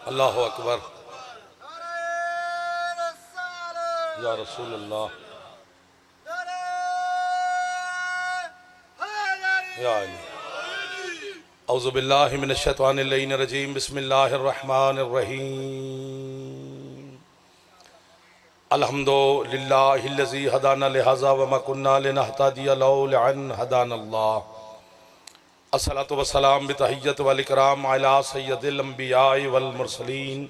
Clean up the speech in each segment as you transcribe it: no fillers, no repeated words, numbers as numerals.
अल्लाह अकबर या रसूल अल्लाह या अली। औज़ु बिल्लाहि मिनश शैतानिर रजीम बिस्मिल्लाहिर रहमानिर रहीम। अल्हम्दुलिल्लाहिल्लज़ी हदाना लिहाज़ा व मा कुन्ना लिनहतदिया लौला अन हदानल्लाह। अस्सलातु वस्सलाम बितहिय्यत वल इकराम अला सय्यदिल अंबियाइ वल मुरसलीन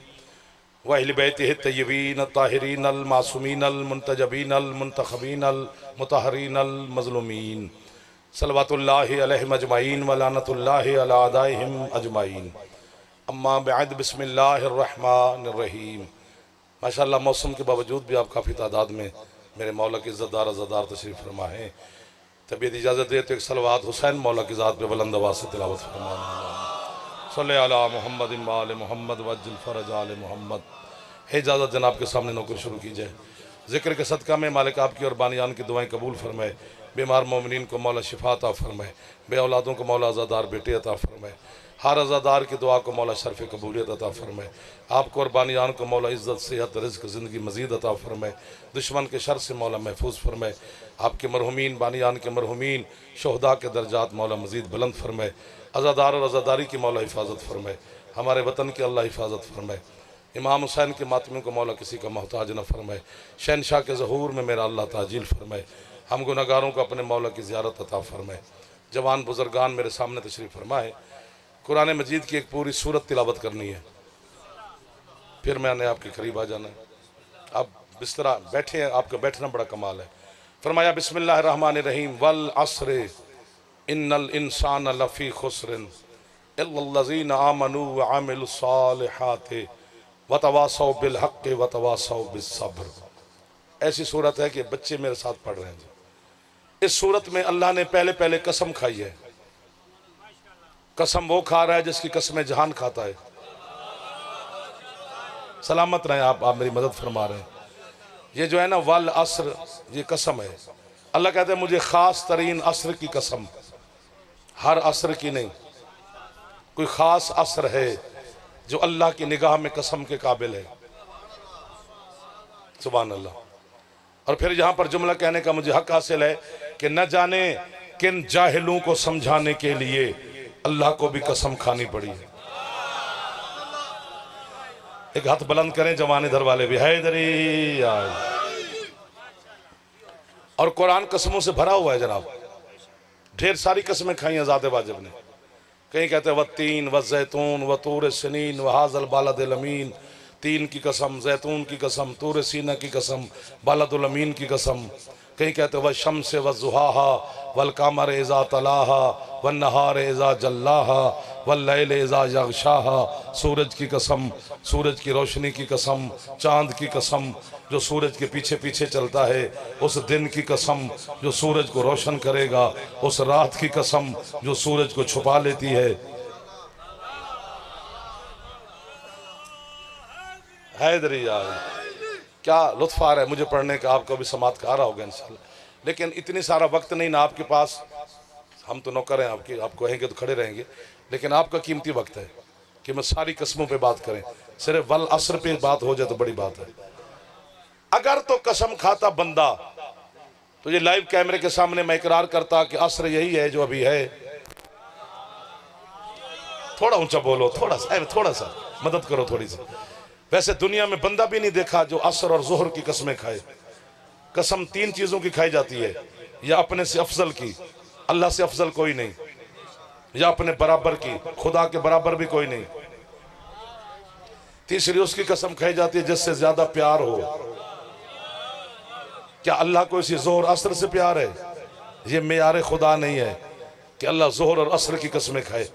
व अहले बैतिहि तय्यबीन ताहिरीन अल मासूमीन अल मुंतजबीन अल मुंतखबीन अल मुतहरीन अल मज़लूमीन सल्लल्लाहु अलैहिम अजमाइन व लानतुल्लाहि अला अदाइहिम अजमाइन। अम्मा बअद बिस्मिल्लाहिर रहमानिर रहीम। माशाअल्लाह मौसम के बावजूद भी आप काफ़ी तादाद में मेरे मौला की इज़्ज़तदार अज़ादार तशरीफ़ फरमा है। तबीयत इजाज़त दे तो एक सलवात हुसैन मौला की ज़ात पे बुलंद आवाज़ से तिलावत फरमाना। सल्ले अला मुहम्मद व आले मोहम्मद वज्जिल फ़रज आले मोहम्मद। है इजाज़त जनाब के सामने नौकर शुरू की जाए। ज़िक्र के सदका में मालिक आपकी और बानियान की दुआएं कबूल फरमाए। बीमार मोमिनीन को मौला शिफा अता फरमाए। बे औलादों को मौला अज़ादार बेटे अता फरमाए। हर अज़ादार की दुआ को मौला शर्फ़ कबूलियत अता फरमाए। आपको और बानियान को मौला इज़्ज़त सेहत रिज़्क़ ज़िंदगी मज़ीद अता फरमाए। दुश्मन के शर से मौला महफूज फरमाए। आपके मरहुमीन बानियान के मरहुमीन शोहदा के दर्जात मौला मज़ीद बुलंद फरमाए। अज़ादार और अज़ादारी की मौला हिफाजत फरमाए। हमारे वतन की अल्लाह हिफाजत फरमाए। इमाम हुसैन के मातमियों को मौला किसी का मोहताज न फरमाए। शहनशाह के ज़हूर में मेरा अल्लाह ताजील फरमाए। हम गुनहगारों को अपने मौला की ज़ियारत अता फरमाए। जवान बुजुर्गान मेरे सामने तशरीफ़ फरमाए। कुरान मजीद की एक पूरी सूरत तिलावत करनी है, फिर मैंने आपके करीब आ जाना है। आप बिस्तरा बैठे हैं, आपका बैठना बड़ा कमाल है। फरमाया बिस्मिल्लाहिर रहमानिर रहीम वल अस्र इन्नल इंसान लफ़ी खुस्रिन इल्लल्लज़ीना आमनू व आमिलुस सालिहाति व तवासौ बिल हक़्क़ि व तवासौ बिस सब्र। ऐसी सूरत है कि बच्चे मेरे साथ पढ़ रहे हैं। इस सूरत में अल्लाह ने पहले पहले कसम खाई है। कसम वो खा रहा है जिसकी कसमें जहान खाता है। सलामत रहे आप मेरी मदद फरमा रहे हैं। ये जो है ना वल अस्र, ये कसम है। अल्लाह कहते हैं मुझे ख़ास तरीन अस्र की कसम, हर अस्र की नहीं, कोई ख़ास अस्र है जो अल्लाह की निगाह में कसम के काबिल है। सुभान अल्लाह। और फिर यहाँ पर जुमला कहने का मुझे हक हासिल है कि न जाने किन जाहिलों को समझाने के लिए अल्लाह को भी कसम खानी पड़ी है। एक हाथ बुलंद करें जवान इधर वाले भी, हैदरी यार। और कुरान कसमों से भरा हुआ है जनाब। ढेर सारी कसमें खाई हैं ज़ात वाजिब ने। कहीं कहते हैं वत्तीन व जैतून व तूर सिनीन व हाज़ल बालदिल अमीन। तीन की कसम, जैतून की कसम, तूर सीना की कसम, बालदुल अमीन की कसम। कहीं कहते हैं व शम्स व ज़ुहाहा वल कमर इज़ा तलाहा वन नहार इज़ा जल्लाहा वल लैल इज़ा यग़शाहा। सूरज की कसम, सूरज की रोशनी की कसम, चाँद की कसम जो सूरज के पीछे पीछे चलता है, उस दिन की कसम जो सूरज को रोशन करेगा, उस रात की कसम जो सूरज को छुपा लेती है। हैदरी यार, क्या लुत्फ़ आ रहा है मुझे पढ़ने का। आपको भी समात का आ रहा होगा इंशाल्लाह, लेकिन इतनी सारा वक्त नहीं ना आपके पास। हम तो नौकर हैं आपके, आप कहेंगे तो खड़े रहेंगे, लेकिन आपका कीमती वक्त है कि मैं सारी कसमों पे बात करें। सिर्फ वल असर पे बात हो जाए तो बड़ी बात है। अगर तो कसम खाता बंदा तो ये लाइव कैमरे के सामने मैं इकरार करता कि असर यही है जो अभी है। थोड़ा ऊंचा बोलो, थोड़ा सा मदद करो थोड़ी सी। वैसे दुनिया में बंदा भी नहीं देखा जो असर और जोहर की कसमें खाए। कसम तीन चीजों की खाई जाती है, या अपने से अफजल की, अल्लाह से अफजल कोई नहीं, या अपने बराबर की, खुदा के बराबर भी कोई नहीं। तीसरी उसकी कसम खाई जाती है जिससे ज्यादा प्यार हो। क्या अल्लाह को इसी जोहर असर से प्यार है? ये मेयार खुदा नहीं है कि अल्लाह जोहर और असर की कसमें खाए।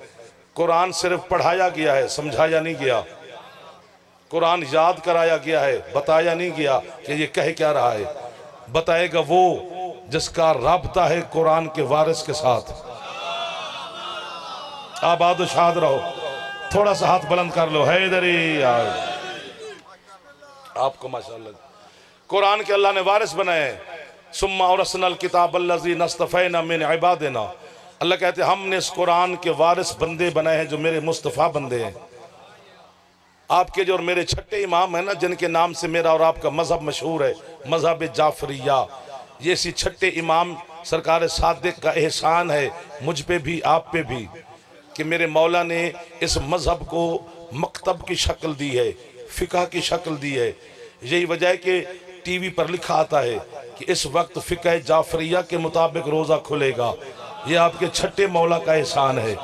कुरान सिर्फ पढ़ाया गया है, समझाया नहीं गया। कुरान याद कराया गया है, बताया नहीं गया कि ये कह क्या रहा है। बताएगा वो जिसका राब्ता है कुरान के वारिस के साथ। आबाद व शाद रहो। थोड़ा सा हाथ बुलंद कर लो, हैदरी यार। आपको माशाअल्लाह कुरान के अल्लाह ने वारिस बनाए। सुम्मा औरसनल किताब अल्लज़ी नस्तफ़ैना मिन इबादिना। अल्लाह कहते हैं हमने इस कुरान के वारिस बंदे बनाए हैं जो मेरे मुस्तफ़ा बंदे हैं। आपके जो और मेरे छठे इमाम है ना, जिनके नाम से मेरा और आपका मजहब मशहूर है, मजहब जाफरिया, ये इसी छठे इमाम सरकार सादिक का एहसान है मुझ पे भी आप पे भी कि मेरे मौला ने इस मजहब को मकतब की शक्ल दी है, फ़िक़ह की शक्ल दी है। यही वजह है कि टीवी पर लिखा आता है कि इस वक्त फ़िक़ह जाफरिया के मुताबिक रोज़ा खुलेगा। ये आपके छठे मौला का एहसान है।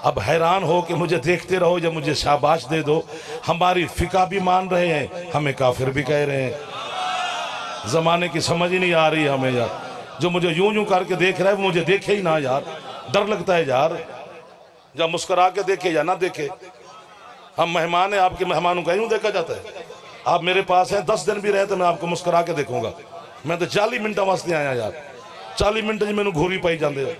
अब हैरान हो कि मुझे देखते रहो या मुझे शाबाश दे दो। हमारी फ़िक़ह भी मान रहे हैं, हमें काफिर भी कह रहे हैं। ज़माने की समझ ही नहीं आ रही हमें यार। जो मुझे यूं यूं करके देख रहा है वो मुझे देखे ही ना यार, डर लगता है यार। जब मुस्कुरा के देखे या ना देखे, हम मेहमान हैं, आपके मेहमानों का यूं देखा जाता है। आप मेरे पास हैं 10 दिन भी रहे तो मैं आपको मुस्कुरा के देखूंगा। मैं तो 40 मिनट वास्ते आया यार, 40 मिनट जी मैंने घूरी पाई जाते हो।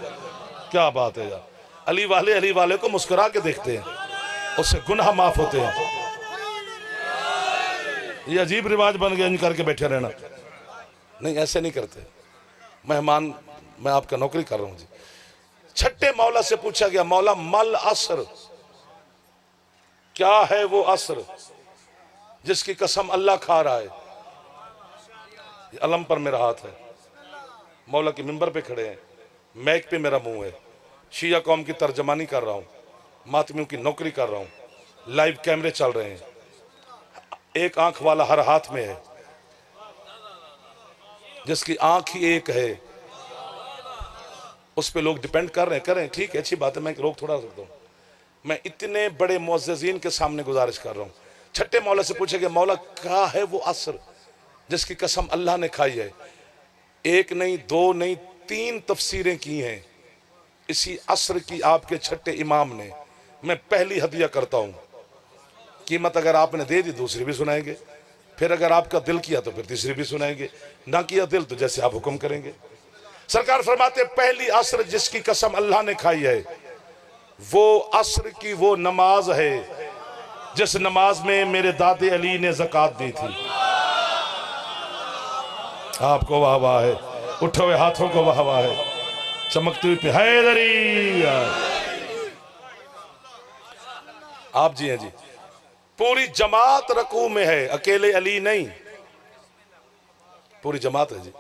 क्या बात है यार, अली वाले को मुस्कुरा के देखते हैं, उससे गुनाह माफ होते हैं। ये अजीब रिवाज बन गया इन करके बैठे रहना। नहीं, ऐसे नहीं करते। मेहमान, मैं आपका नौकरी कर रहा हूं जी। छठे मौला से पूछा गया, मौला मल असर, क्या है वो असर जिसकी कसम अल्लाह खा रहा है। अलम पर मेरा हाथ है, मौला के मिंबर पे खड़े हैं, मैक पे मेरा मुंह है, शिया कौम की तर्जमानी कर रहा हूँ, मातमियों की नौकरी कर रहा हूँ, लाइव कैमरे चल रहे हैं, एक आंख वाला हर हाथ में है, जिसकी आंख ही एक है उस पे लोग डिपेंड कर रहे हैं। करें, ठीक है, अच्छी बात है, मैं रोक थोड़ा सकता हूँ। मैं इतने बड़े मुअज़्ज़िज़ीन के सामने गुजारिश कर रहा हूँ। छठे मौला से पूछे कि मौला क्या है वो असर जिसकी कसम अल्लाह ने खाई है। एक नहीं, दो नहीं, 3 तफसीरें की हैं इसी असर की आपके छठे इमाम ने। मैं पहली हदिया करता हूँ, कीमत अगर आपने दे दी दूसरी भी सुनाएंगे, फिर अगर आपका दिल किया तो फिर तीसरी भी सुनाएंगे, ना किया दिल तो जैसे आप हुक्म करेंगे। सरकार फरमाते पहली असर जिसकी कसम अल्लाह ने खाई है वो असर की वो नमाज है जिस नमाज में मेरे दादे अली ने ज़कात दी थी। आपको वाह वाह है, उठे हुए हाथों को वाह वाह है, चमकती हुई हैदरी। आप जी हैं जी, पूरी जमात रकू में है, अकेले अली नहीं, पूरी जमात है जी।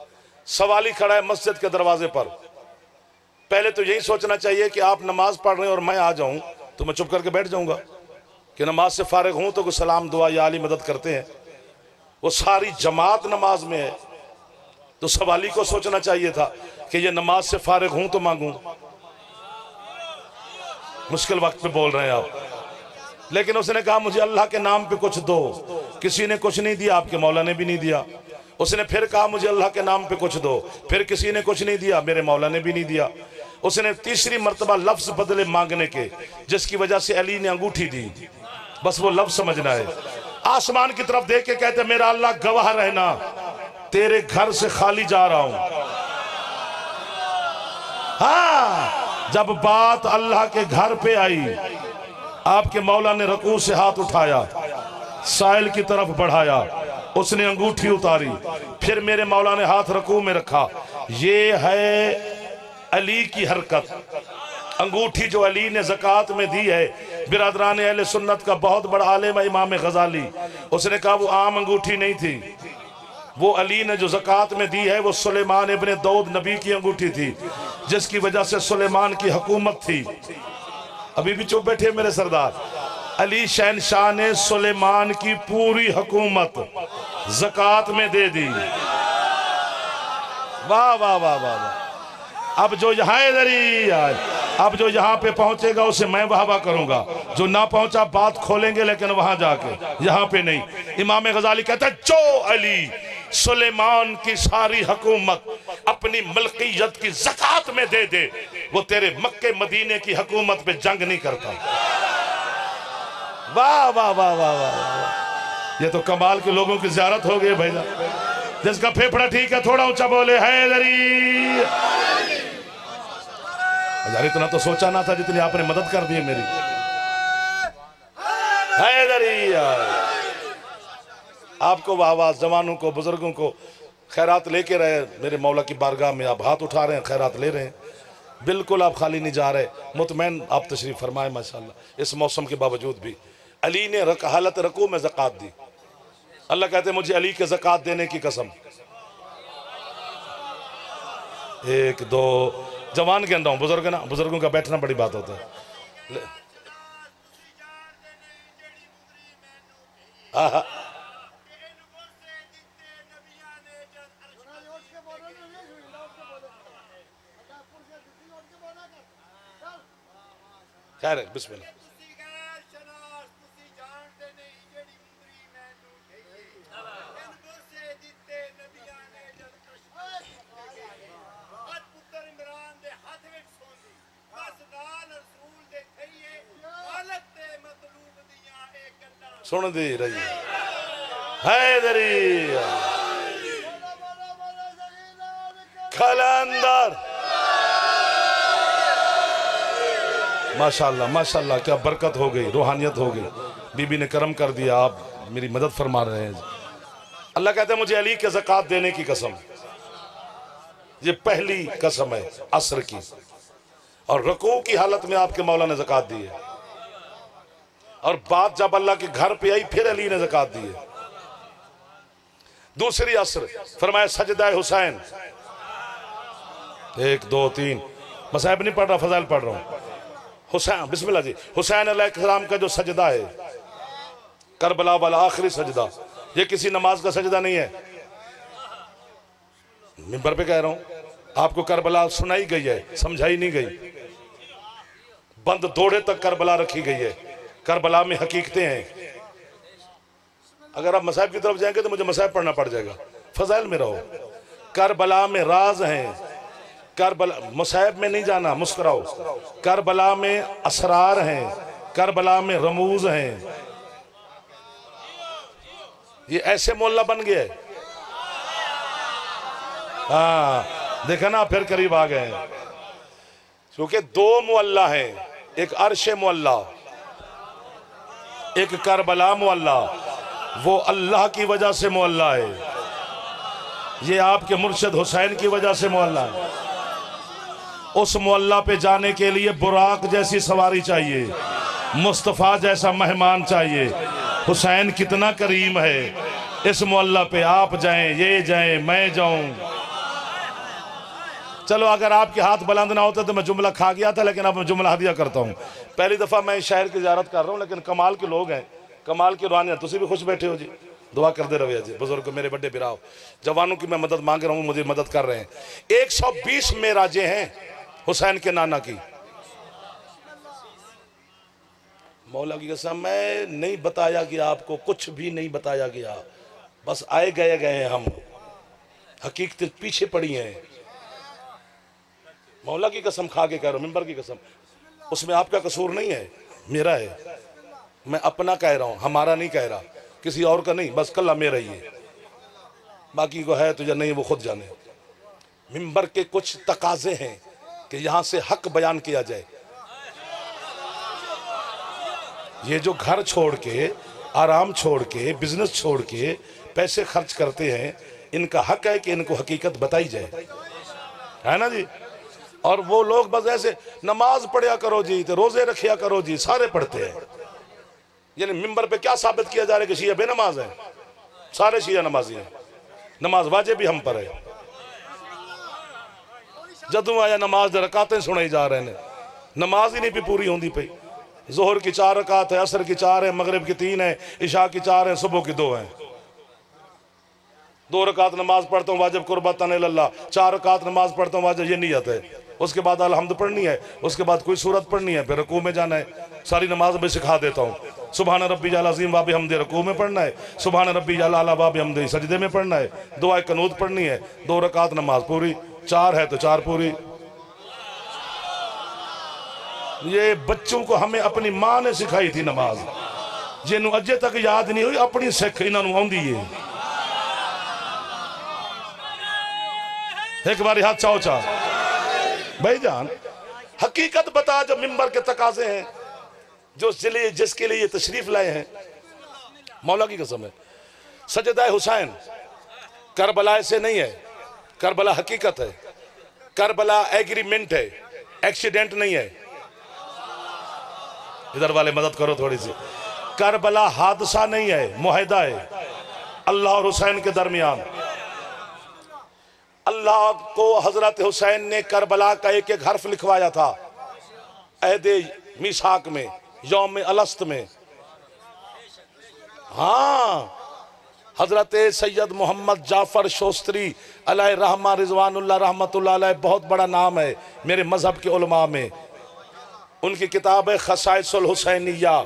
सवाली खड़ा है मस्जिद के दरवाजे पर। पहले तो यही सोचना चाहिए कि आप नमाज पढ़ रहे हैं और मैं आ जाऊं तो मैं चुप करके बैठ जाऊंगा कि नमाज से फारिग हूं तो कोई सलाम दुआ या अली मदद करते हैं। वो सारी जमात नमाज में है तो सवाली को सोचना चाहिए था कि ये नमाज से फारिग हूं तो मांगूं। मुश्किल वक्त पे बोल रहे हैं आप, लेकिन उसने कहा मुझे अल्लाह के नाम पे कुछ दो। किसी ने कुछ नहीं दिया, आपके मौला ने भी नहीं दिया। उसने फिर कहा मुझे अल्लाह के नाम पे कुछ दो, फिर किसी ने कुछ नहीं दिया, मेरे मौला ने भी नहीं दिया। उसने तीसरी मर्तबा लफ्ज बदले मांगने के, जिसकी वजह से अली ने अंगूठी दी। बस वो लफ्ज समझना है। आसमान की तरफ देख के कहते मेरा अल्लाह गवाह रहना, तेरे घर से खाली जा रहा हूं। हाँ, जब बात अल्लाह के घर पे आई, आपके मौला ने रकू से हाथ उठाया, साइल की तरफ बढ़ाया, उसने अंगूठी उतारी, फिर मेरे मौला ने हाथ रकू में रखा। ये है अली की हरकत। अंगूठी जो अली ने ज़कात में दी है, बिरादरान अहले सुन्नत का बहुत बड़ा आलिम है इमाम गजाली, उसने कहा वो आम अंगूठी नहीं थी, वो अली ने जो ज़कात में दी है वो सुलेमान इब्ने दाऊद नबी की अंगूठी थी, जिसकी वजह से सुलेमान की हुकूमत थी। अभी भी चुप बैठे मेरे सरदार। अली शहनशाह ने सुलेमान की पूरी हुकूमत ज़कात में दे दी। वाह वाह वाह वाह वाह। अब जो यहाँ इधर अब जो यहाँ पे पहुंचेगा उसे मैं वाह वाह करूंगा, जो ना पहुंचा बात खोलेंगे लेकिन वहां जाके, यहाँ पे नहीं। इमाम गजाली कहता है जो अली सुलेमान की सारी हुकूमत अपनी मलकियत की ज़कात में दे दे, वो तेरे मक्के मदीने की हुकूमत पे जंग नहीं करता। वाह वाह वाह वाह वाह। ये तो कमाल के लोगों की ज़ियारत हो गई भैया। जिसका फेफड़ा ठीक है थोड़ा ऊंचा बोले हैदरी। यार इतना तो सोचा ना था जितनी आपने मदद कर दी है मेरी। हैदरी आपको वाह वाह, जवानों को बुजुर्गों को खैरात लेके रहे मेरे मौला की बारगाह में। आप हाथ उठा रहे हैं, खैरात ले रहे हैं, बिल्कुल आप खाली नहीं जा रहे। मुतमैन आप तशरीफ फरमाए माशाल्लाह। इस मौसम के बावजूद भी अली ने हालत रकू में ज़कात दी। अल्लाह कहते हैं मुझे अली के ज़कात देने की कसम। एक दो जवान कहता हूँ, बुजुर्ग ना, बुजुर्गों का बैठना बड़ी बात होता है। हाँ खैर है, बिस्मिल्लाह। सुन दी रही हैदरी खलंदर। माशाल्लाह माशाल्लाह, क्या बरकत हो गई, रूहानियत हो गई। बीबी ने करम कर दिया, आप मेरी मदद फरमा रहे हैं। अल्लाह कहते हैं मुझे अली के ज़कात देने की कसम। ये पहली कसम है असर की, और रकू की हालत में आपके मौला ने ज़कात दी है। और बात जब अल्लाह के घर पे आई फिर अली ने ज़कात दी है। दूसरी असर फरमाया सजदा हुसैन। एक दो तीन, मसाहिब नहीं पढ़ रहा, फजाइल पढ़ रहा हूं। हुसैन, बिस्मिल्लाह जी। हुसैन अलैहिस्सलाम का जो सजदा है, करबला वाला आखिरी सजदा, ये किसी नमाज का सजदा नहीं है। मिंबर पे कह रहा हूं, आपको करबला सुनाई गई है, समझाई नहीं गई। बंद दौड़े तक करबला रखी गई है। करबला में हकीकतें हैं। अगर आप मसाहिब की तरफ जाएंगे तो मुझे मसाहिब पढ़ना पड़ जाएगा, फजाइल में रहो। करबला में राज हैं, करबला मसाहिब में नहीं जाना, मुस्कुराओ। करबला में असरार हैं, करबला में रमूज हैं। ये ऐसे मोहल्ला बन गया है। हाँ देखा ना, फिर करीब आ गए हैं। क्योंकि दो मोहल्ला हैं, एक अर्श मोहल्ला, एक करबला मोहल्ला। वो अल्लाह की वजह से मोहल्ला है, ये आपके मुर्शिद हुसैन की वजह से मोहल्ला है। उस मोहल्ला पे जाने के लिए बुराक जैसी सवारी चाहिए, मुस्तफ़ा जैसा मेहमान चाहिए। हुसैन कितना करीम है, इस मोहल्ला पे आप जाएं, ये जाएं, मैं जाऊं। चलो अगर आपके हाथ बुलंद ना होते तो मैं जुमला खा गया था, लेकिन अब मैं जुमला हदिया करता हूँ। पहली दफ़ा मैं इस शहर की ज़ियारत कर रहा हूँ, लेकिन कमाल के लोग हैं, कमाल की रूहानियत। तुसी भी खुश बैठे हो जी, दुआ कर दे रहे जी। बुजुर्ग मेरे बड़े बिराव जवानों की मैं मदद मांग रहा हूँ, मुझे मदद कर रहे हैं। 120 मेराजें हैं हुसैन के नाना की। मौला की कसम, मैं नहीं बताया गया आपको, कुछ भी नहीं बताया गया, बस आए गए गए हम, हकीकतें पीछे पड़ी हैं। मौला की कसम खा के कह रहा हूं, मिंबर की कसम, उसमें आपका कसूर नहीं है, मेरा है। मैं अपना कह रहा हूं, हमारा नहीं कह रहा, किसी और का नहीं, बस कल्ला मेरा ही है। बाकी को है तो या नहीं वो खुद जाने। मिंबर के कुछ तकाजे हैं कि यहां से हक बयान किया जाए। ये जो घर छोड़ के, आराम छोड़ के, बिजनेस छोड़ के पैसे खर्च करते हैं, इनका हक है कि इनको हकीकत बताई जाए, है ना जी। और वो लोग बस ऐसे नमाज पढ़िया करो जी, तो रोजे रखिया करो जी, सारे पढ़ते हैं। यानी मिंबर पे क्या साबित किया जा रहा है कि शिया बेनमाज है? सारे शिया नमाजी हैं, नमाज वाजिब भी हम पर है। जदों आया नमाज दे रकातें सुनाई जा रहे हैं, नमाज ही नहीं भी पूरी होंदी पई। जोहर की 4 रकात है, असर की 4 है, मगरिब की 3 है, इशा की 4 है, सुबह की 2 है। 2 रकात नमाज पढ़ता हूँ वाजिब कुर्बतन इल्लल्लाह, 4 रकात नमाज पढ़ता हूँ वाजिब, ये नियत है। उसके बाद अलहम्द पढ़नी है, उसके बाद कोई सूरत पढ़नी है, फिर रुकू में जाना है। सारी नमाज में सिखा देता हूँ। सुभान रब्बिल अज़ीम व बिहम्दिही रुकू में पढ़ना है, सुभान रब्बिल आला व बिहम्दिही सजदे में पढ़ना है, दुआ कनूत पढ़नी है। 2 रकात नमाज पूरी, 4 है तो 4 पूरी। ये बच्चों को हमें अपनी माँ ने सिखाई थी नमाज, जिन्हों अजे तक याद नहीं हुई, अपनी सिख इन्होंने आउंदी है। एक बार हाथ चाओ चा भाईजान, हकीकत बता जो मिंबर के तकाजे हैं, जो जिसके लिए ये तशरीफ लाए हैं। मौला की कसम है, सजदा हुसैन करबला से नहीं है, करबला हकीकत है, करबला एग्रीमेंट है, एक्सीडेंट नहीं है। इधर वाले मदद करो थोड़ी सी। करबला हादसा नहीं है, मुआहदा है अल्लाह और हुसैन के दरमियान। अल्लाह को हजरत हुसैन ने करबला का एक एक हर्फ लिखवाया था अहदे मीसाक में, यौम अलस्त में। हाँ, हजरत सैयद मोहम्मद जाफर शोस्त्री अलैहि रहमा रिजवानुल्लाह रहमतुल्लाह अलैह, बहुत बड़ा नाम है मेरे मजहब के उलमा में। उनकी किताब है खसाइसुल हुसैनिया,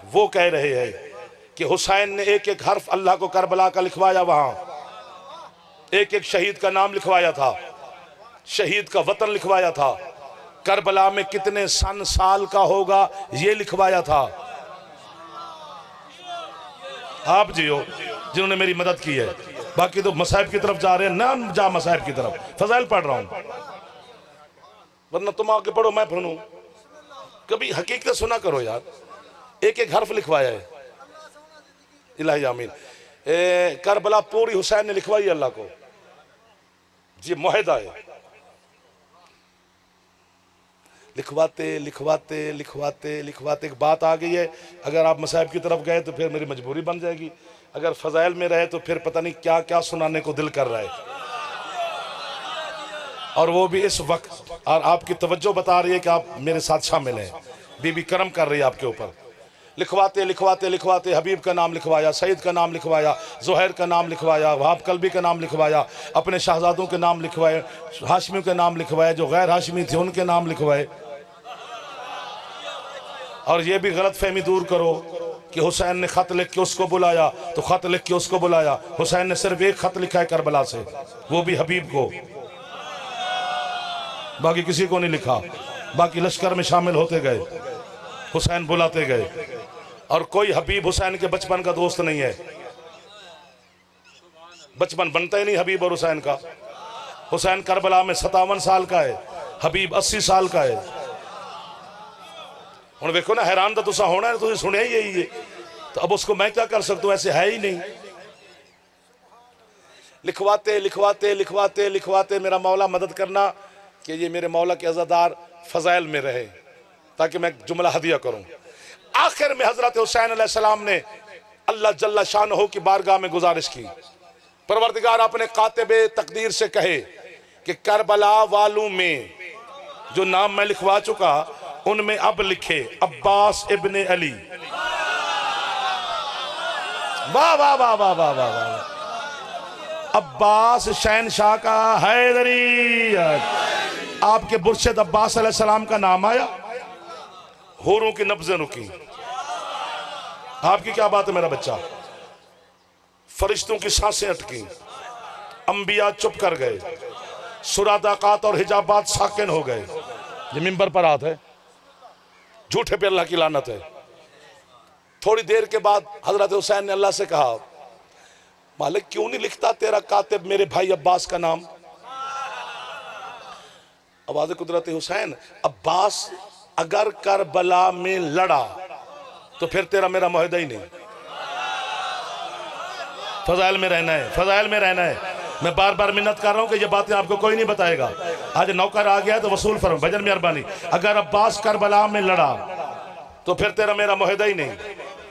वो कह रहे हैं कि हुसैन ने एक एक हर्फ अल्लाह को करबला का लिखवाया, वहां एक एक शहीद का नाम लिखवाया था, शहीद का वतन लिखवाया था, करबला में कितने सन साल का होगा ये लिखवाया था। आप जी हो जिन्होंने मेरी मदद की है। बाकी तो मसाहिब की तरफ जा रहे हैं ना, जा मसाहिब की तरफ, फजाइल पढ़ रहा हूं, वरना तुम आगे पढ़ो मैं पढ़ूं। कभी हकीकत सुना करो यार, एक एक हर्फ लिखवाया है। इलाही आमीन। करबला पूरी हुसैन ने लिखवाई अल्लाह को, जी मुआहदा है। लिखवाते लिखवाते लिखवाते लिखवाते एक बात आ गई है, अगर आप मसाहिब की तरफ गए तो फिर मेरी मजबूरी बन जाएगी, अगर फजाइल में रहे तो फिर पता नहीं क्या क्या सुनाने को दिल कर रहा है, और वो भी इस वक्त। और आपकी तवज्जो बता रही है कि आप मेरे साथ शामिल हैं, बीबी करम कर रही है आपके ऊपर। लिखवाते लिखवाते लिखवाते हबीब का नाम लिखवाया, सईद का नाम लिखवाया, ज़ुहैर का नाम लिखवाया, वहाब कल्बी का नाम लिखवाया, अपने शहजादों के नाम लिखवाए, हाशमी के नाम लिखवाए, जो गैर हाशमी थे उनके नाम लिखवाए। और ये भी गलत फहमी दूर करो कि हुसैन ने खत लिख के उसको बुलाया, तो खत लिख के उसको बुलाया। हुसैन ने सिर्फ एक खत लिखा है करबला से, वो भी हबीब को, बाकी किसी को नहीं लिखा। बाकी लश्कर में शामिल होते गए, हुसैन बुलाते गए, और कोई हबीब हुसैन के बचपन का दोस्त नहीं है। बचपन बनता ही नहीं हबीब और हुसैन का। हुसैन करबला में 57 साल का है, हबीब 80 साल का है। हुण देखो ना, हैरान तो तुसा होना है, तुझे सुने ही यही है, तो अब उसको मैं क्या कर सकता हूं, ऐसे है ही नहीं। लिखवाते लिखवाते लिखवाते लिखवाते मेरा मौला मदद करना कि ये मेरे मौला के अज़ादार फजाइल में रहे, ताकि मैं जुमला हदिया करूं। आखिर में हजरत हुसैन अलैहिस्सलाम ने अल्लाह जल्ला शानहू की बारगाह में गुजारिश की, परवरदिगार अपने कातिबे तकदीर से कहे कि करबला वालों में जो नाम मैं लिखवा चुका, उनमें अब लिखे अब्बास इब्ने अली। वाह वाह वाह वाह वाह वाह वाह। अब्बास शहनशाह का हैदरी, आपके मुर्शिद अब्बास अलैहिस्सलाम का नाम आया, होरों की नब्ज़ें रुकी। आपकी क्या बात है मेरा बच्चा, फरिश्तों की सांसें अटकी, अंबिया चुप कर गए, सुरादाकात और हिजाबात साकिन हो गए। ये मिंबर पर आते है, झूठे पे अल्लाह की लानत है। थोड़ी देर के बाद हजरत हुसैन ने अल्लाह से कहा, मालिक क्यों नहीं लिखता तेरा कातिब मेरे भाई अब्बास का नाम। आवाज़ कुदरत हुसैन, अब्बास अगर करबला में लड़ा तो फिर तेरा मेरा मुआहदा ही नहीं। फजाइल में रहना है, फजाइल में रहना है। मैं बार बार मिन्नत कर रहा हूं कि ये बातें आपको कोई नहीं बताएगा। आज नौकर आ गया तो वसूल फरम भजन मेहरबानी। अगर अब्बास करबला में लड़ा तो फिर तेरा मेरा मुआहदा ही नहीं,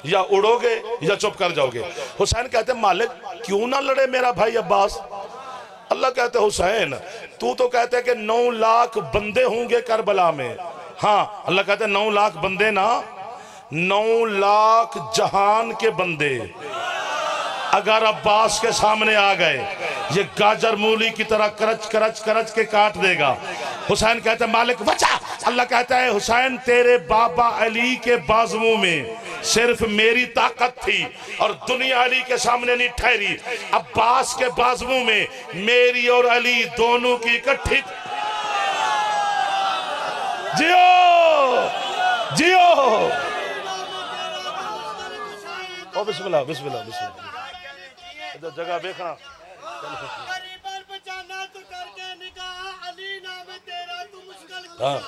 या उड़ोगे या चुप कर जाओगे। हुसैन कहते मालिक क्यों ना लड़े मेरा भाई अब्बास। अल्लाह कहते हुसैन तू तो कहते कि 9 लाख बंदे होंगे करबला में। हाँ, अल्लाह कहते 9 लाख बंदे ना, 9 लाख जहान के बंदे अगर अब्बास के सामने आ गए, ये गाजर मूली की तरह करच करच करच के काट देगा। हुसैन कहते मालिक बचा। अल्लाह कहता है हुसैन तेरे बाबा अली के बाजुओं में सिर्फ मेरी ताकत थी और दुनिया अली के सामने नहीं ठहरी। अब्बास के बाजुओं में मेरी और अली दोनों की इकट्ठी। जियो जियो। ओ बिस्मिल्लाह बिस्मिल्लाह बिस्मिल्लाह। जगह देखना। हाँ।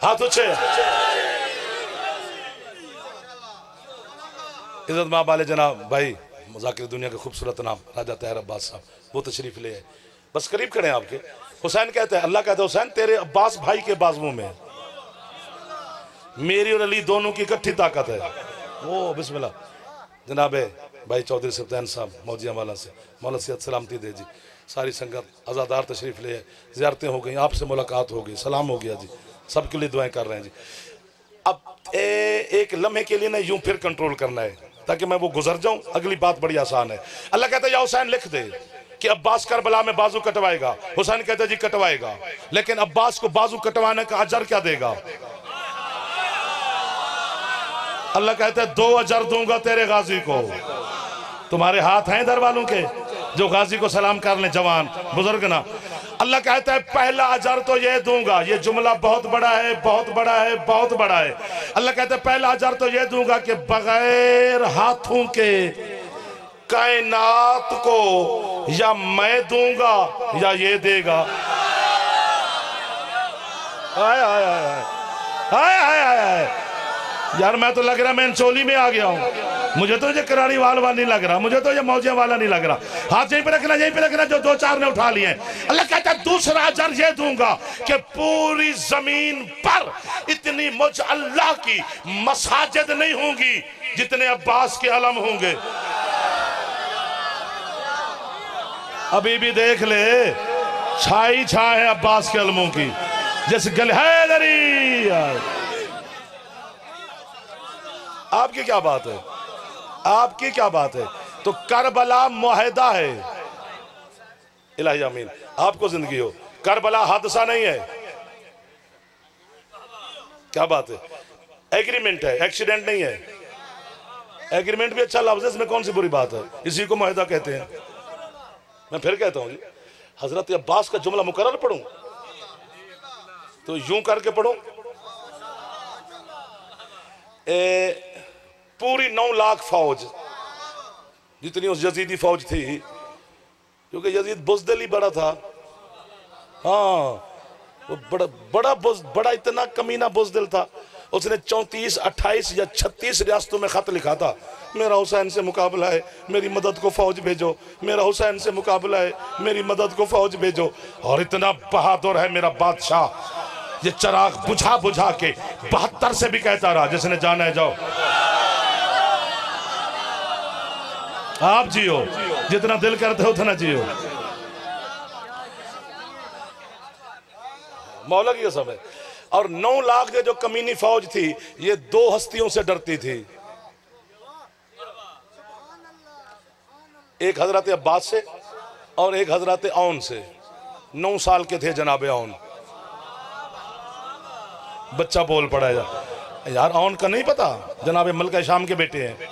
हाथ ऊंचे। इज्जत माँ वाले जनाब भाई मुज़ाकिर दुनिया के खूबसूरत नाम राजा तहर अब्बास साहब, वो तशरीफ़ ले आए, बस करीब खड़े हैं आपके। हुसैन कहते हैं, अल्लाह कहते हैं हुसैन तेरे अब्बास भाई के बाजुओं में मेरी और अली दोनों की इकट्ठी ताकत है। वो बिस्मिल्लाह जनाब भाई चौधरी सुल्तान साहब मौजिया वाला से मौला सैयद सलामती दे जी, सारी संगत आज़ादार तशरीफ़ ले, ज़ियारतें हो गई, आपसे मुलाकात हो गई, सलाम हो गया जी, सबके लिए दुआएं कर रहे हैं जी। अब एक लम्हे के लिए ना यूं फिर कंट्रोल करना है ताकि मैं वो गुजर जाऊं, अगली बात बड़ी आसान है। अल्लाह कहता है या हुसैन लिख दे कि अब्बास करबला में बाजू कटवाएगा। हुसैन कहता है जी कटवाएगा, लेकिन अब्बास को बाजू कटवाने का अजर क्या देगा? अल्लाह कहता है 2 अजर दूंगा तेरे गाजी को। तुम्हारे हाथ हैं दर वालों के जो गाजी को सलाम कर ले, जवान बुजुर्ग ना। अल्लाह कहता है पहला अजर तो ये दूंगा, ये जुमला बहुत बड़ा है, बहुत बड़ा है, बहुत बड़ा है। अल्लाह कहता है पहला अजर तो ये दूंगा कि बगैर हाथों के कायनात को या मैं दूंगा या ये देगा। आय आय आय आय आय आय यार, मैं तो लग रहा मैं चोली में आ गया हूँ। मुझे तो ये कराड़ी वाला नहीं लग रहा, मुझे तो ये मौजिया वाला नहीं लग रहा। हाथ यहीं पे रखना, यहीं पे रखना जो 2-4 ने उठा लिए। अल्लाह कहता है दूसरा अजर ये दूंगा कि पूरी जमीन पर इतनी मुझ अल्लाह की मसाजिद नहीं होंगी जितने अब्बास के अलम होंगे। अभी भी देख ले, छाई छा है अब्बास के अलमों की, जैसे गल हैदरी। आपकी क्या बात है, आपकी क्या बात है? तो करबला मुआहिदा है। इलाही आमीन, आपको जिंदगी हो। करबला हादसा नहीं है, क्या बात है? एग्रीमेंट है, एक्सीडेंट नहीं है। एग्रीमेंट भी अच्छा लफ्ज़ है, इसमें कौन सी बुरी बात है? इसी को मुआहिदा कहते हैं। मैं फिर कहता हूं जी, हजरत अब्बास का जुमला मुकर्रर पढ़ूं तो यूं करके पढ़ूं, पूरी 9 लाख फौज जितनी उस यजीदी फौज थी, क्योंकि यजीद बुज़दिल ही बड़ा था। हाँ, वो बड़ा इतना कमीना बुज़दिल था। उसने 34, 28 या 36 रियासतों में खत लिखा था, मेरा हुसैन से मुकाबला है, मेरी मदद को फौज भेजो, मेरा हुसैन से मुकाबला है, मेरी मदद को फौज भेजो। और इतना बहादुर है मेरा बादशाह, ये चिराग बुझा बुझा के 72 से भी कहता रहा, जिसने जाना है जाओ। आप जियो, जितना दिल करते हो उतना जियो। मौला की कसम है। और 9 लाख के जो कमीनी फौज थी, ये 2 हस्तियों से डरती थी, एक हजरत अब्बास से और एक हजरत औन से। 9 साल के थे जनाबे औन। बच्चा बोल पड़ा यार, औन का नहीं पता? जनाबे मलका शाम के बेटे हैं।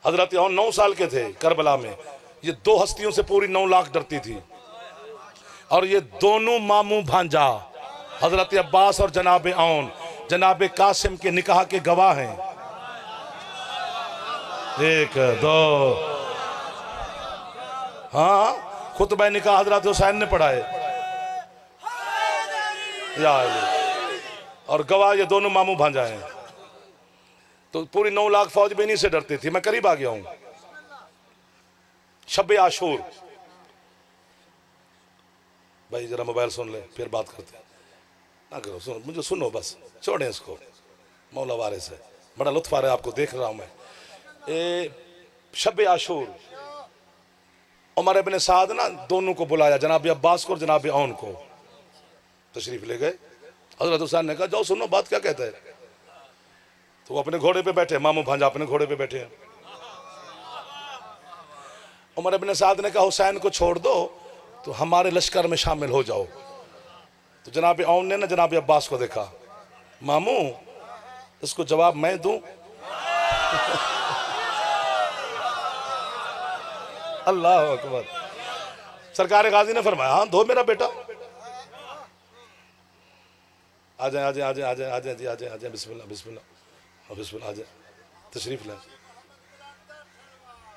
हजरत औन 9 साल के थे करबला में। ये 2 हस्तियों से पूरी 9 लाख डरती थी। और ये दोनों मामू भांजा हजरत अब्बास और जनाब औन जनाब कासिम के निकाह के गवाह हैं। 1 2, हाँ, खुतबा निकाह हजरत हुसैन ने पढ़ा है। और गवाह ये दोनों मामू भांजा हैं। तो पूरी 9 लाख फौज भी नहीं से डरती थी। मैं करीब आ गया हूं। शब आशूर, भाई जरा मोबाइल सुन ले, फिर बात करते हैं। ना करो, सुनो, मुझे सुनो बस, छोड़ें इसको। मौला वारिस है, बड़ा लुत्फ आ रहा है आपको, देख रहा हूं मैं। शब आशूर, उमर इब्न साद ना दोनों को बुलाया, जनाब अब्बास को और जनाब औन को। तशरीफ ले गए। हजरत हुसैन ने कहा जाओ सुनो बात क्या कहता है। तो वो अपने घोड़े पे बैठे, मामू भांजा अपने घोड़े पे बैठे हैं। उमर इब्न साद ने कहा हुसैन को छोड़ दो तो हमारे लश्कर में शामिल हो जाओ। तो जनाब औन ने ना जनाब अब्बास को देखा, मामू इसको जवाब मैं दूं? अल्लाह अकबर। सरकार गाजी ने फरमाया हाँ दो मेरा बेटा। आ जाए आ जाए आ जाए आ जाए आ जाए जी, आ जाए आ जाए, बिस्मिल्लाह बिस्मिल्लाह बिस्मिल्लाह, आ जाए, तशरीफ लें।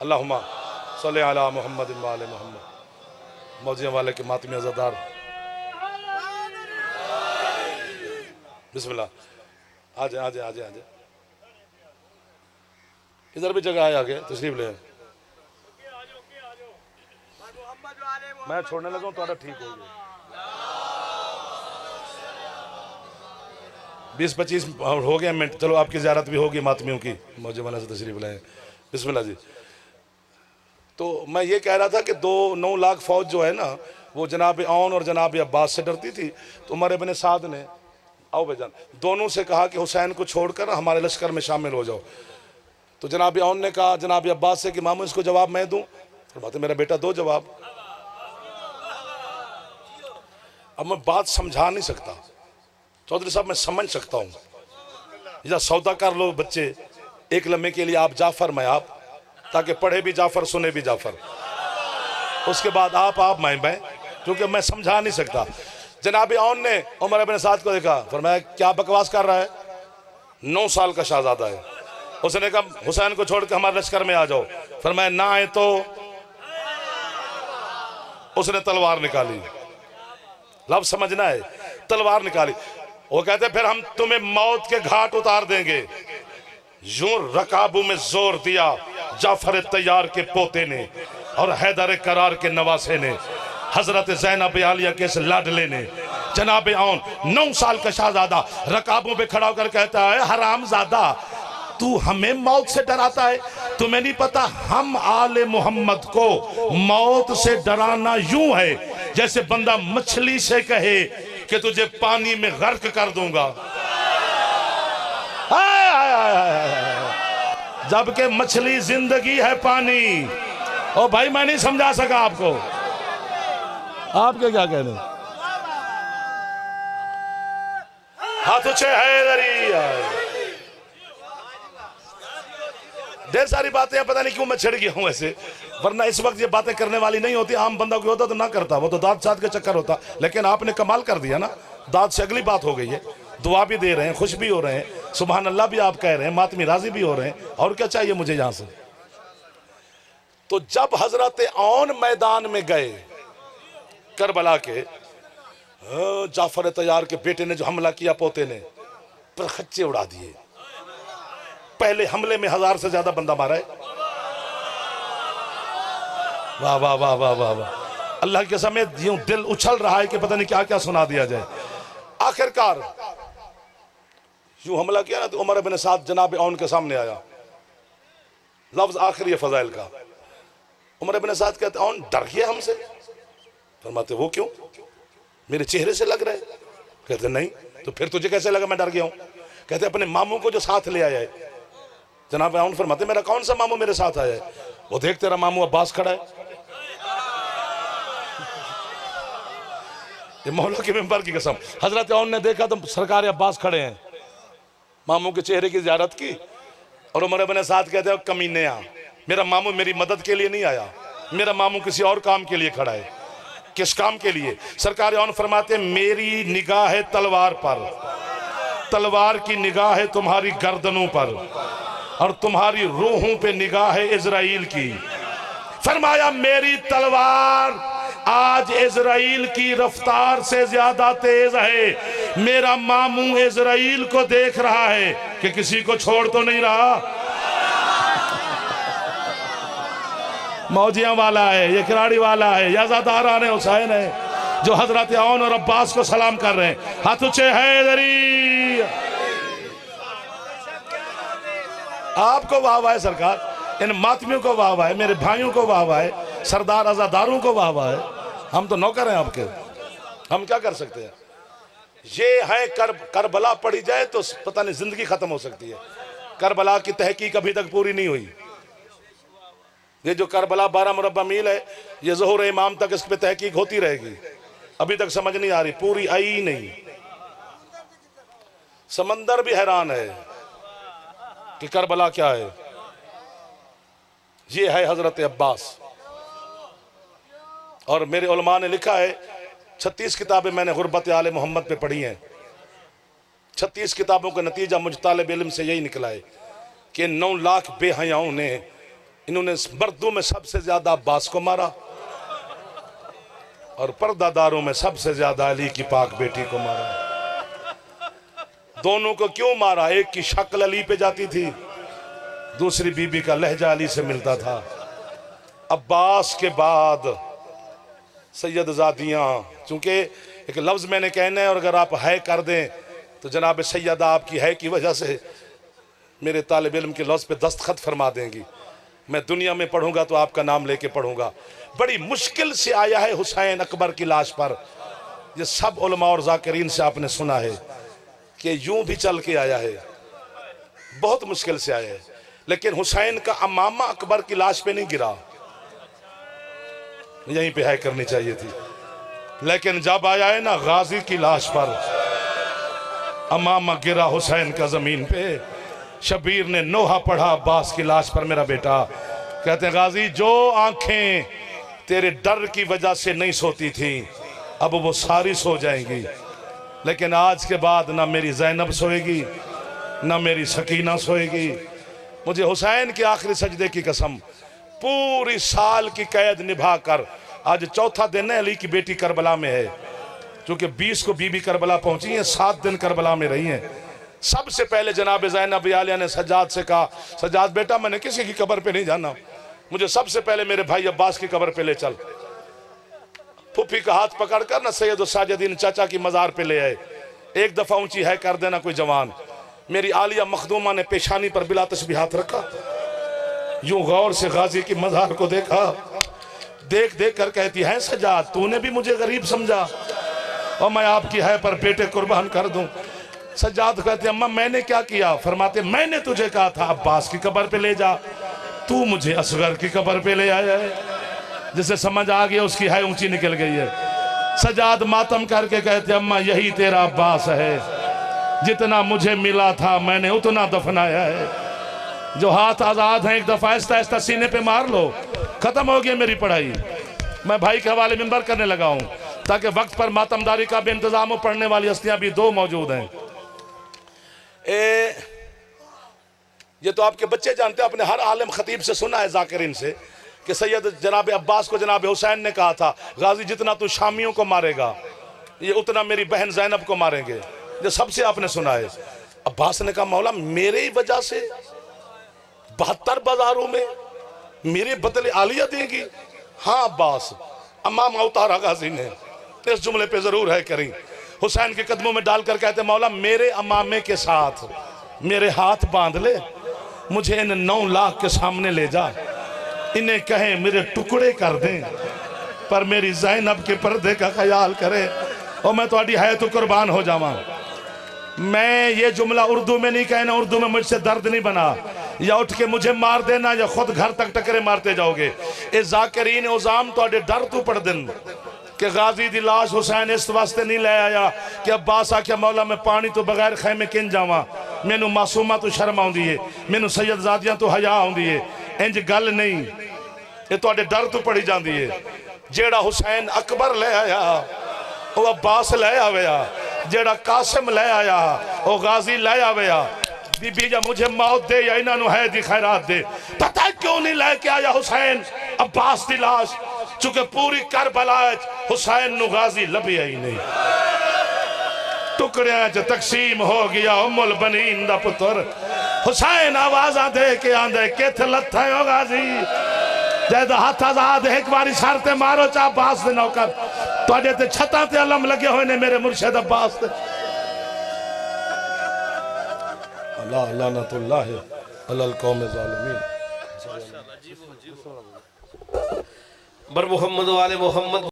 अल्लाहुम्मा सल्ली अला मुहम्मद व आले मुहम्मद। मौजिया वाले के मातमी अज़ादार, बिस्मिल्लाह, आ जाए आ जाए आ जाए आ जाए। इधर भी जगह है आगे, तशरीफ लें। मैं छोड़ने लगा तो ठीक हो गया। 20-25 हो गया मिनट। चलो आपकी ज़ियारत भी होगी मातमियों की, मौजे वाला से तशरीफ लाए। बिस्मिल्लाह जी। तो मैं ये कह रहा था कि 9 लाख फौज जो है ना, वो जनाब औन और जनाब अब्बास से डरती थी। तो उमर इब्न साद ने, आओ भाईजान, दोनों से कहा कि हुसैन को छोड़कर हमारे लश्कर में शामिल हो जाओ। तो जनाब औन ने कहा जनाब अब्बास से कि मामू इसको जवाब मैं दूं? तो बात है मेरा बेटा दो जवाब। अब मैं बात समझा नहीं सकता चौधरी साहब, मैं समझ सकता हूँ। या सौदा कर लो बच्चे, एक लम्हे के लिए आप जाफर मैं आप, ताकि पढ़े भी जाफर सुने भी जाफर, उसके बाद आप मैं, क्योंकि मैं समझा नहीं सकता। जनाब औन ने उमर इब्न साद को देखा, फरमाया क्या बकवास कर रहा है, 9 साल का शहजादा है। उसने कहा हुसैन को छोड़ के हमारे लश्कर में आ जाओ। फरमाया ना आए तो। उसने तलवार निकाली, लफ्ज़ समझना है, तलवार निकाली। वो कहते फिर हम तुम्हें मौत के घाट उतार देंगे। यूं रकाबू में जोर दिया जाफर तैयार के पोते ने और हैदर करार के नवासे ने, हजरत ज़ैनब आलिया के इस लाडले ने। जनाब औन 9 साल का शहजादा रकाबों पे खड़ा होकर कहता है हरामजादा, तू हमें मौत से डराता है? तुम्हें नहीं पता हम आले मोहम्मद को मौत से डराना यूं है जैसे बंदा मछली से कहे कि तुझे पानी में गर्क कर दूंगा, जबकि मछली जिंदगी है पानी। ओ भाई मैं नहीं समझा सका आपको, आपके क्या कहने? हाथ उछे हैदरी, ढेर सारी बातें, पता नहीं क्यों मैं छिड़ गया हूं ऐसे, वरना इस वक्त ये बातें करने वाली नहीं होती। आम बंदा कोई होता तो ना करता, वो तो दाद साद के चक्कर होता। लेकिन आपने कमाल कर दिया ना, दाद से अगली बात हो गई है। दुआ भी दे रहे हैं, खुश भी हो रहे हैं, सुभान अल्लाह भी आप कह रहे हैं, मातमी राजी भी हो रहे हैं, और क्या चाहिए मुझे यहां से? तो जब हजरत औन मैदान में गए करबला के, जाफर तैयार के बेटे ने जो हमला किया पोते ने, पर खच्चे उड़ा दिए। पहले हमले में 1000 से ज्यादा बंदा मारा है। वाह वाह वाह वाह वाह वाह, अल्लाह के समेत यूं दिल उछल रहा है कि पता नहीं क्या क्या सुना दिया जाए। आखिरकार यूं हमला किया ना, तो उमर इब्न साद जनाब औन के सामने आया। लफ्ज आखिरी फजाइल का। उमर इब्न साद कहते औन डर गया हमसे? फरमाते वो क्यों, मेरे चेहरे से लग रहा है? कहते नहीं। तो फिर तुझे कैसे लगा मैं डर गया हूं? कहते अपने मामू को जो साथ ले आया है। जनाब औन फरमाते मेरा कौन सा मामू मेरे साथ आया है? वो देख तेरा मामू अब्बास खड़ा है। ये मौला के मिंबर की कसम, हजरत औन ने देखा तो सरकार अब्बास खड़े हैं, मामू के चेहरे की ज़ियारत की। और उमर इब्न साद कहते हैं कमीने आ, मेरा मामू मेरी मदद के लिए नहीं आया, मेरा मामू किसी और काम के लिए खड़ा है। किस काम के लिए? सरकार औन फरमाते मेरी निगाह है तलवार पर, तलवार की निगाह है तुम्हारी गर्दनों पर, और तुम्हारी रूहों पे निगाह है इजराइल की। फरमाया मेरी तलवार आज इजराइल की रफ्तार से ज्यादा तेज है। मेरा मामू इजराइल को देख रहा है कि किसी को छोड़ तो नहीं रहा। मौजियां वाला है, ये किराड़ी वाला है, याज़ादारान हुसैन है, जो हजरत औन और अब्बास को सलाम कर रहे हैं। हाथ ऊंचे हैदरी, आपको वाह वाह है सरकार, इन मातमियों को वाह वाह है, मेरे भाइयों को वाह वाह है, सरदार आजादारों को वाह वाह है। हम तो नौकर हैं आपके, हम क्या कर सकते हैं? ये है करबला पड़ी जाए तो पता नहीं जिंदगी खत्म हो सकती है। करबला की तहकीक अभी तक पूरी नहीं हुई। ये जो करबला 12 मुरब्बा मील है, ये ज़ोहर इमाम तक इस पे तहकीक होती रहेगी, अभी तक समझ नहीं आ रही, पूरी आई ही नहीं। समंदर भी हैरान है कि करबला क्या है। ये है हजरत अब्बास। और मेरे उलमा ने लिखा है 36 किताबें मैंने गुरबत आले मोहम्मद पे पढ़ी हैं। 36 किताबों का नतीजा मुझ तालिब इल्म से यही निकला है कि 9 लाख बेहयाओं ने, इन्होंने मर्दों में सबसे ज्यादा अब्बास को मारा और पर्दादारों में सबसे ज्यादा अली की पाक बेटी को मारा। दोनों को क्यों मारा? एक की शक्ल अली पे जाती थी, दूसरी बीबी का लहजा अली से मिलता था। अब्बास के बाद सैयद ज़ादियाँ, चूँकि एक लफ्ज़ मैंने कहना है और अगर आप है कर दें तो जनाब सैयदा आपकी है की वजह से मेरे तालिब इल्म के लफ्ज़ पे दस्तखत फरमा देंगी। मैं दुनिया में पढ़ूंगा तो आपका नाम लेके पढ़ूंगा। बड़ी मुश्किल से आया है हुसैन अकबर की लाश पर। ये सब उलमा और ज़ाकिरीन से आपने सुना है कि यूं भी चल के आया है, बहुत मुश्किल से आया है। लेकिन हुसैन का अमामा अकबर की लाश पे नहीं गिरा, यहीं पे है करनी चाहिए थी। लेकिन जब आया है ना गाजी की लाश पर, अमामा गिरा हुसैन का जमीन पे। शबीर ने नोहा पढ़ा अब्बास की लाश पर मेरा बेटा। कहते हैं गाजी जो आंखें तेरे डर की वजह से नहीं सोती थी अब वो सारी सो जाएंगी। लेकिन आज के बाद ना मेरी ज़ैनब सोएगी ना मेरी सकीना सोएगी। मुझे हुसैन के आखिरी सजदे की कसम, पूरी साल की कैद निभा कर आज चौथा दिन है अली की बेटी करबला में है। चूंकि 20 को बीबी करबला पहुंची हैं, 7 दिन करबला में रही हैं। सबसे पहले जनाब ज़ैनब आलिया ने सज्जाद से कहा, सज्जाद बेटा मैंने किसी की कब्र पे नहीं जाना, मुझे सबसे पहले मेरे भाई अब्बास की कब्र पे ले चल। फूफी का हाथ पकड़कर ना सैयद साजिदीन चाचा की मज़ार पे ले आए। एक दफ़ा ऊंची है कर देना कोई जवान। मेरी आलिया मखदूमा ने पेशानी पर बिला तस्बीह हाथ रखा, यूं गौर से गाजी की मज़ार को देखा, देख देख कर कहती है सज्जाद तूने भी मुझे गरीब समझा और मैं आपकी है पर बेटे कुर्बान कर दूं। सज्जाद कहते अम्मा मैंने क्या किया? फरमाते मैंने तुझे कहा था अब्बास की कब्र पे ले जा, तू मुझे असगर की कब्र पे ले आया है। जिसे समझ आ गया उसकी है ऊंची निकल गई है। सज्जाद मातम करके कहते अम्मा यही तेरा अब्बास है, जितना मुझे मिला था मैंने उतना दफनाया है। जो हाथ आजाद हैं एक दफा आहिस्ता आहिस्ता सीने पे मार लो, खत्म हो गया मेरी पढ़ाई। मैं भाई के हवाले मिंबर करने लगा हूं ताकि वक्त पर मातमदारी का भी इंतजाम हो। पढ़ने वाली हस्तियां भी 2 मौजूद हैं। ये तो आपके बच्चे जानते हैं, अपने हर आलिम खतीब से सुना है ज़ाकिरीन से कि सैयद जनाब अब्बास को जनाब हुसैन ने कहा था गाजी जितना तू शामियों को मारेगा ये उतना मेरी बहन ज़ैनब को मारेंगे। ये सबसे आपने सुना है। अब्बास ने कहा मौला मेरे ही वजह से 72 बाजारों में मेरे बदले आलिया देगी? हाँ अब्बास, अम्मा उतारा गाजी ने, इस जुमले पे जरूर है करी। हुसैन के कदमों में डालकर कहते मौला मेरे अमामे के साथ मेरे हाथ बांध ले, मुझे इन 9 लाख के सामने ले जा, इन्हें कहें मेरे टुकड़े कर दें पर मेरी ज़ैनब के पर्दे का ख्याल करे और मैं तुम्हारी है तो कुर्बान हो जावा। मैं ये जुमला उर्दू में नहीं कहना, उर्दू में मुझसे दर्द नहीं बना, या उठ के मुझे मार देना या खुद घर तक टकरे मारते जाओगे। ए ज़ाकिरीन उज़ाम तो डर तू पड़ दिन कि गाजी दी लाश हुसैन इस वास्ते नहीं ले आया कि अब्बास आख्या मौला मैं पानी तो बगैर खैमे किन जावा, मैनू मासूमा तो शर्म आउंदी है, मैनू सैयद ज़ादियां तो हया आउंदी है। इंज गल नहीं, ये तुहाडे डर तो पड़ी जाती है। जेड़ा हुसैन अकबर ले आया वो अब्बास ले आया, जेड़ा कासिम ले आया वो गाजी ले आया। बीबी जा मुझे मौत दे या इन्हों है दी खैरात दे, पता क्यों नहीं लेके आया हुसैन अब्बास की लाश? चूंकि पूरी करबला हुसैन नु गाजी लभिया ही नहीं, टुकड़ियां च तकसीम हो गया उम्मुल बनीन दा पुत्र। हुसैन आवाजा दे के आंदे किथ लथा हो गाजी, जद हाथ आजाद एक बारी सर ते मारो चा अब्बास दे नौकर, तुहाडे ते छतां ते अलम लगे हुए ने मेरे मुर्शिद अब्बास दे। अल्लाह लानतुल्लाह अलल कौम ज़ालिमीन। बर मोहम्मद वाले मोहम्मद।